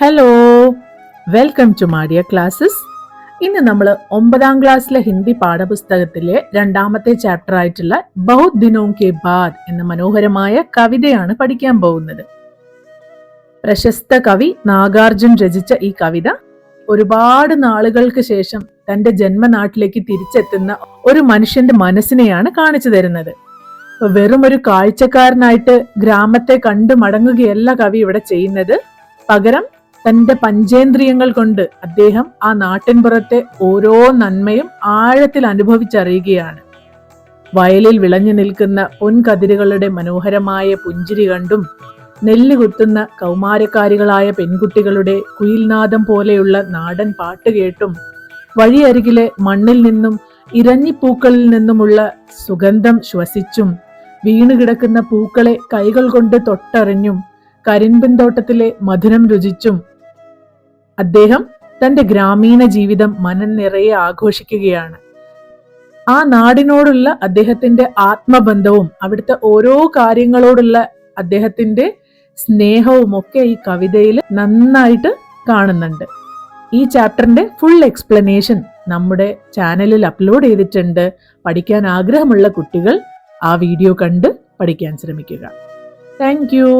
Hello, welcome to Madia classes. ഇന്ന് നമ്മൾ 9ാം ക്ലാസ്സിലെ ഹിന്ദി പാഠപുസ്തകത്തിലെ 2ാമത്തെ ചാപ്റ്റർ ആയിട്ടുള്ള ബഹുത് ദിനോം കെ ബാദ് എന്ന മനോഹരമായ കവിതയാണ് പഠിക്കാൻ പോകുന്നത്. പ്രശസ്ത കവി നാഗാർജുൻ രചിച്ച ഈ കവിത ഒരുപാട് നാളുകൾക്ക് ശേഷം തന്റെ ജന്മനാട്ടിലേക്ക് തിരിച്ചെത്തുന്ന ഒരു മനുഷ്യന്റെ മനസ്സിനെയാണ് കാണിച്ചു തരുന്നത്. വെറും ഒരു കാഴ്ചക്കാരനായിട്ട് ഗ്രാമത്തെ കണ്ടു മടങ്ങുകയല്ല കവി ഇവിടെ ചെയ്യുന്നത്. പകരം തന്റെ പഞ്ചേന്ദ്രിയങ്ങൾ കൊണ്ട് അദ്ദേഹം ആ നാട്ടിൻപുറത്തെ ഓരോ നന്മയും ആഴത്തിൽ അനുഭവിച്ചറിയുകയാണ്. വയലിൽ വിളഞ്ഞു നിൽക്കുന്ന പൊൻകതിരുകളുടെ മനോഹരമായ പുഞ്ചിരി കണ്ടും നെല്ല് കുത്തുന്ന കൗമാരക്കാരികളായ പെൺകുട്ടികളുടെ കുയിൽനാദം പോലെയുള്ള നാടൻ പാട്ട് കേട്ടും വഴിയരികിലെ മണ്ണിൽ നിന്നും ഇരഞ്ഞിപ്പൂക്കളിൽ നിന്നുമുള്ള സുഗന്ധം ശ്വസിച്ചും വീണുകിടക്കുന്ന പൂക്കളെ കൈകൾ കൊണ്ട് തൊട്ടറിഞ്ഞും കരിമ്പിൻ തോട്ടത്തിലെ മധുരം രുചിച്ചും അദ്ദേഹം തന്റെ ഗ്രാമീണ ജീവിതം മനം നിറയെ ആഘോഷിക്കുകയാണ്. ആ നാടിനോടുള്ള അദ്ദേഹത്തിന്റെ ആത്മബന്ധവും അവിടുത്തെ ഓരോ കാര്യങ്ങളോടുള്ള അദ്ദേഹത്തിന്റെ സ്നേഹവും ഒക്കെ ഈ കവിതയിൽ നന്നായിട്ട് കാണുന്നുണ്ട്. ഈ ചാപ്റ്ററിന്റെ ഫുൾ എക്സ്പ്ലനേഷൻ നമ്മുടെ ചാനലിൽ അപ്ലോഡ് ചെയ്തിട്ടുണ്ട്. പഠിക്കാൻ ആഗ്രഹമുള്ള കുട്ടികൾ ആ വീഡിയോ കണ്ട് പഠിക്കാൻ ശ്രമിക്കുക. Thank you.